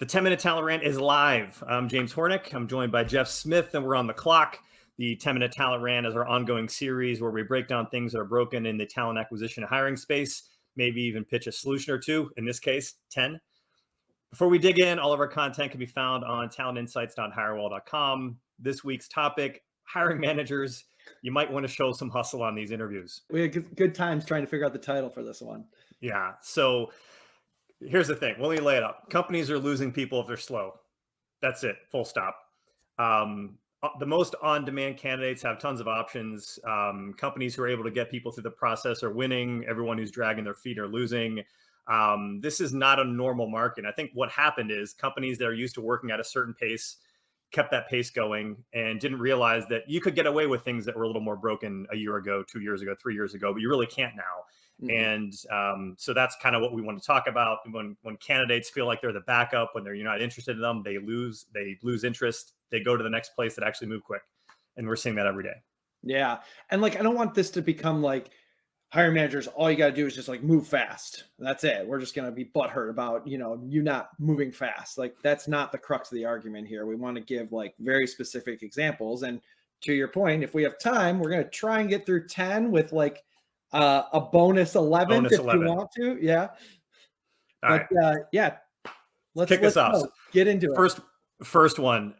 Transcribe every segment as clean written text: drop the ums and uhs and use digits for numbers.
The 10-minute talent rant is live. I'm James Hornick. I'm joined by Jeff Smith, and we're on the clock. The 10-minute talent rant is our ongoing series where we break down things that are broken in the talent acquisition and hiring space, maybe even pitch a solution or two, in this case, 10. Before we dig in, all of our content can be found on talentinsights.hirewall.com. This week's topic, hiring managers. You might want to show some hustle on these interviews. We had good times trying to figure out the title for this one. Yeah, so here's the thing. Let me lay it up. Companies are losing people if they're slow. That's it. Full stop. The most on-demand candidates have tons of options. Companies who are able to get people through the process are winning. Everyone who's dragging their feet are losing. This is not a normal market. I think what happened is companies that are used to working at a certain pace kept that pace going and didn't realize that you could get away with things that were a little more broken a year ago, 2 years ago, 3 years ago, but you really can't now. Mm-hmm. And so that's kind of what we want to talk about. When candidates feel like they're the backup, when you're not interested in them, they lose interest. They go to the next place that actually move quick. And we're seeing that every day. Yeah. And I don't want this to become like hiring managers, all you got to do is just move fast. That's it. We're just going to be butthurt about, you not moving fast. That's not the crux of the argument here. We want to give very specific examples. And to your point, if we have time, we're going to try and get through 10 with a bonus 11 if you want to. Yeah. All right. Yeah. Let's kick this off. Get into it. First one.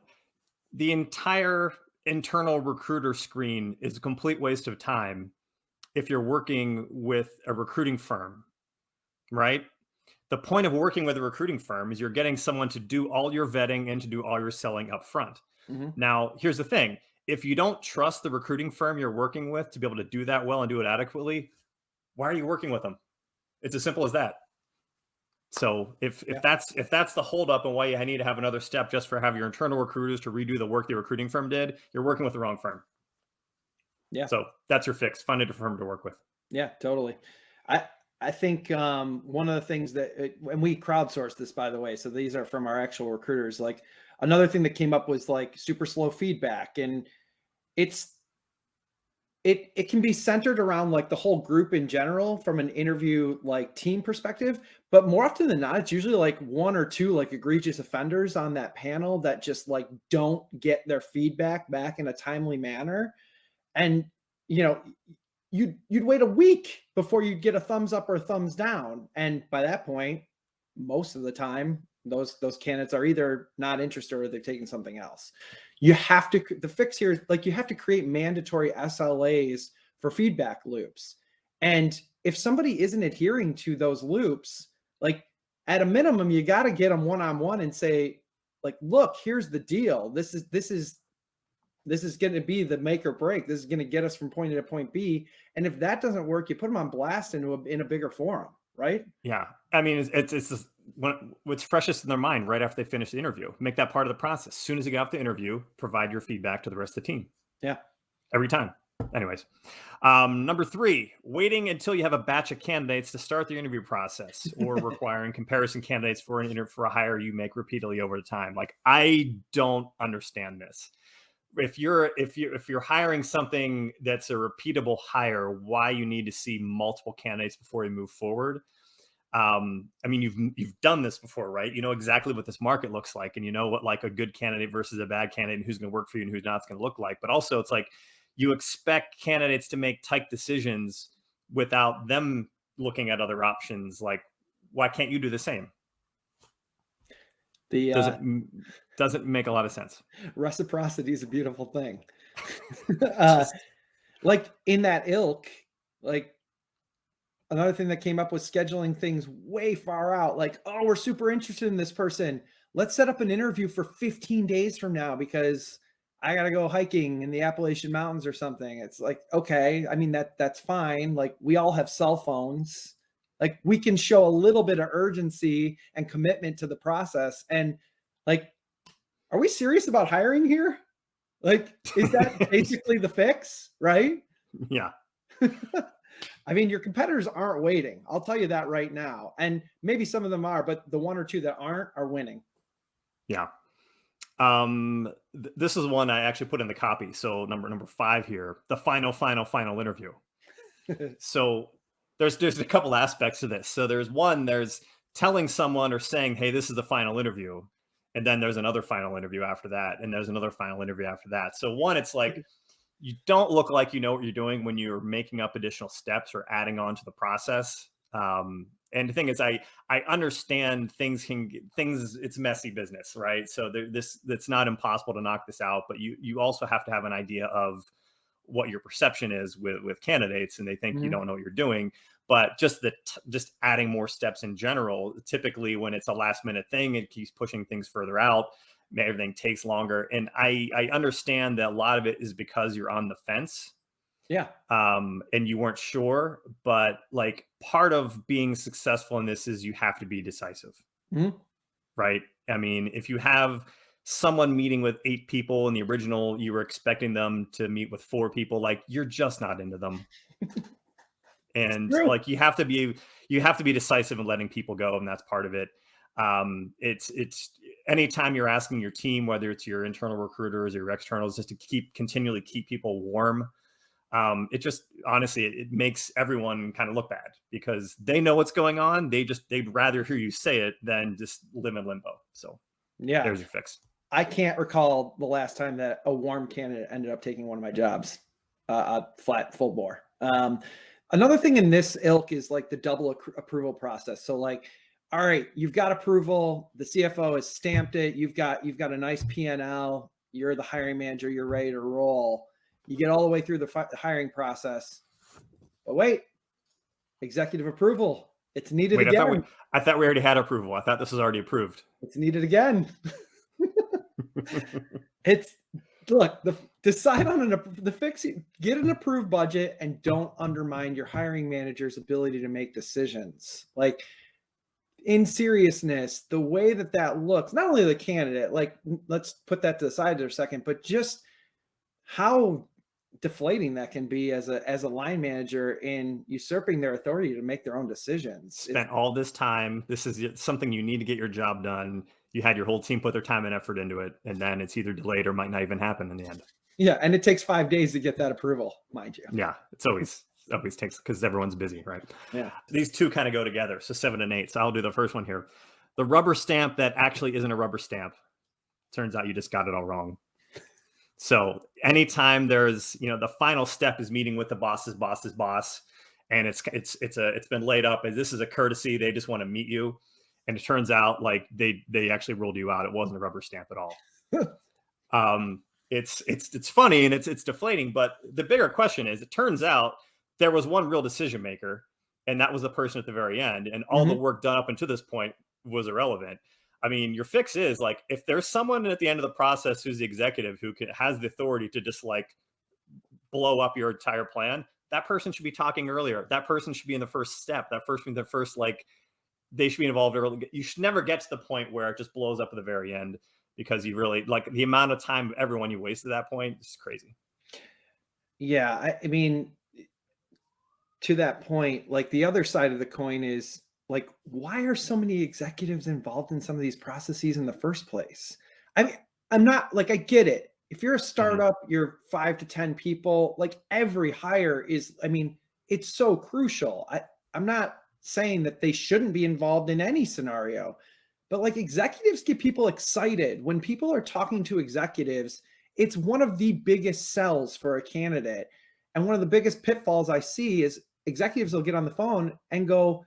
The entire internal recruiter screen is a complete waste of time if you're working with a recruiting firm, right? The point of working with a recruiting firm is you're getting someone to do all your vetting and to do all your selling up front. Mm-hmm. Now, here's the thing. If you don't trust the recruiting firm you're working with to be able to do that well and do it adequately, why are you working with them? It's as simple as that. So if that's the holdup and why you need to have another step just for have your internal recruiters to redo the work the recruiting firm did, you're working with the wrong firm. Yeah. So that's your fix. Find a different firm to work with. Yeah, totally. I think one of the things that, and we crowdsourced this, by the way, so these are from our actual recruiters. Another thing that came up was super slow feedback, and it can be centered around the whole group in general from an interview team perspective, but more often than not, it's usually one or two egregious offenders on that panel that just don't get their feedback back in a timely manner. And, you'd wait a week before you'd get a thumbs up or a thumbs down. And by that point, most of the time, those candidates are either not interested or they're taking something else. The fix here is you have to create mandatory SLAs for feedback loops. And if somebody isn't adhering to those loops, at a minimum, you got to get them one-on-one and say, look, here's the deal. This is going to be the make or break. This is going to get us from point A to point B. And if that doesn't work, you put them on blast in a bigger forum, right? Yeah. I mean, it's just what's freshest in their mind right after they finish the interview. Make that part of the process. As soon as you get off the interview, provide your feedback to the rest of the team. Yeah. Every time. Anyways, number 3, waiting until you have a batch of candidates to start the interview process or requiring comparison candidates for a hire you make repeatedly over the time. I don't understand this. If you're hiring something that's a repeatable hire, why you need to see multiple candidates before you move forward? I mean, you've done this before, right? You know exactly what this market looks like, and you know what a good candidate versus a bad candidate and who's going to work for you and who's not going to look like. But also, it's you expect candidates to make tight decisions without them looking at other options. Why can't you do the same? Doesn't make a lot of sense. Reciprocity is a beautiful thing. In that ilk, another thing that came up was scheduling things way far out. Oh, we're super interested in this person. Let's set up an interview for 15 days from now because I got to go hiking in the Appalachian Mountains or something. It's okay. I mean, that's fine. We all have cell phones. We can show a little bit of urgency and commitment to the process. And are we serious about hiring here? Is that basically the fix, right? Yeah. I mean, your competitors aren't waiting. I'll tell you that right now. And maybe some of them are, but the one or two that aren't are winning. Yeah. This is one I actually put in the copy. So number 5 here, the final interview. So there's a couple aspects to this. So there's telling someone or saying, hey, this is the final interview. And then there's another final interview after that. And there's another final interview after that. So one, it's like, you don't look like you know what you're doing when you're making up additional steps or adding on to the process. And the thing is, I understand things, it's messy business, right? So it's not impossible to knock this out, but you also have to have an idea of what your perception is with candidates, and they think you don't know what you're doing. But just adding more steps in general, typically when it's a last minute thing, it keeps pushing things further out. Everything takes longer. And I understand that a lot of it is because you're on the fence. Yeah. And you weren't sure, but like part of being successful in this is you have to be decisive, right? I mean, if you have someone meeting with 8 people and the original, you were expecting them to meet with 4 people, like you're just not into them. And like you have to be decisive in letting people go, and that's part of it. It's anytime you're asking your team, whether it's your internal recruiters or your externals, just to continually keep people warm. It just honestly, it makes everyone kind of look bad because they know what's going on. They'd rather hear you say it than just live in limbo. So yeah, there's your fix. I can't recall the last time that a warm candidate ended up taking one of my jobs, flat full bore. Another thing in this ilk is like the double approval process. So like, all right, you've got approval. The CFO has stamped it. You've got a nice P&L. You're the hiring manager. You're ready to roll. You get all the way through the hiring process. But wait, executive approval. It's needed again. I thought we already had approval. I thought this was already approved. It's needed again. Decide on the fix. Get an approved budget and don't undermine your hiring manager's ability to make decisions. Like, in seriousness, the way that looks, not only the candidate, like let's put that to the side for a second, but just how deflating that can be as a line manager in usurping their authority to make their own decisions. Spent all this time. This is something you need to get your job done. You had your whole team put their time and effort into it, and then it's either delayed or might not even happen in the end. Yeah, and it takes 5 days to get that approval, mind you. Yeah, it's always takes because everyone's busy, right? Yeah. These two kind of go together. So 7 and 8. So I'll do the first one here. The rubber stamp that actually isn't a rubber stamp. Turns out you just got it all wrong. So anytime there's, the final step is meeting with the boss's boss, and it's been laid up as this is a courtesy. They just want to meet you. And it turns out like they actually ruled you out. It wasn't a rubber stamp at all. It's funny and it's deflating, but the bigger question is, it turns out there was one real decision maker, and that was the person at the very end. And all the work done up until this point was irrelevant. I mean, your fix is like, if there's someone at the end of the process who's the executive who has the authority to just like blow up your entire plan, that person should be talking earlier. That person should be in the first step. They should be involved early. You should never get to the point where it just blows up at the very end, because you really like the amount of time of everyone you wasted at that point is crazy. Yeah. I mean, to that point, like the other side of the coin is like, why are so many executives involved in some of these processes in the first place? I mean, I'm not like, I get it. If you're a startup, you're 5 to 10 people, like every hire is, I mean, it's so crucial. I'm not saying that they shouldn't be involved in any scenario, but like executives get people excited. When people are talking to executives, it's one of the biggest sells for a candidate. And one of the biggest pitfalls I see is executives will get on the phone and go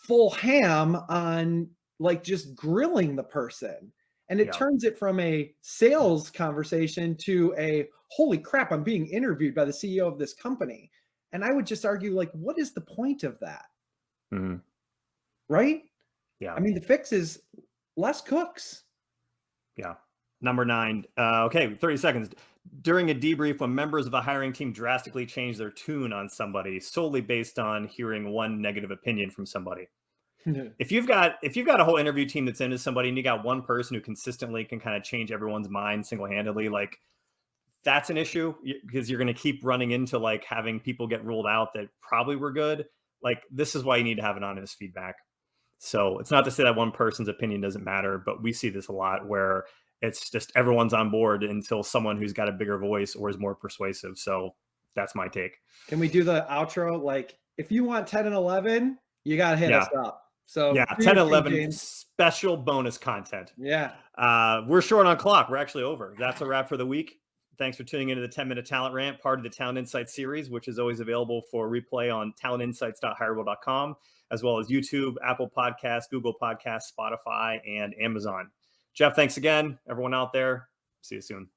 full ham on like just grilling the person. And it turns it from a sales conversation to a, holy crap, I'm being interviewed by the CEO of this company. And I would just argue, like, what is the point of that? Right? Yeah. I mean, the fix is less cooks. Yeah. Number 9. Okay, 30 seconds. During a debrief, when members of the hiring team drastically change their tune on somebody solely based on hearing one negative opinion from somebody. If you've got a whole interview team that's into somebody and you got one person who consistently can kind of change everyone's mind single-handedly, like that's an issue, because you're going to keep running into like having people get ruled out that probably were good. Like, this is why you need to have an honest feedback. So it's not to say that one person's opinion doesn't matter, but we see this a lot where it's just everyone's on board until someone who's got a bigger voice or is more persuasive. So that's my take. Can we do the outro? Like, if you want 10 and 11, you got to hit us up. So Yeah, do 10 your and thing, 11 James. special bonus content. Yeah. We're short on clock. We're actually over. That's a wrap for the week. Thanks for tuning into the 10-minute talent rant, part of the Talent Insights series, which is always available for replay on talentinsights.hireable.com, as well as YouTube, Apple Podcasts, Google Podcasts, Spotify, and Amazon. Jeff, thanks again. Everyone out there, see you soon.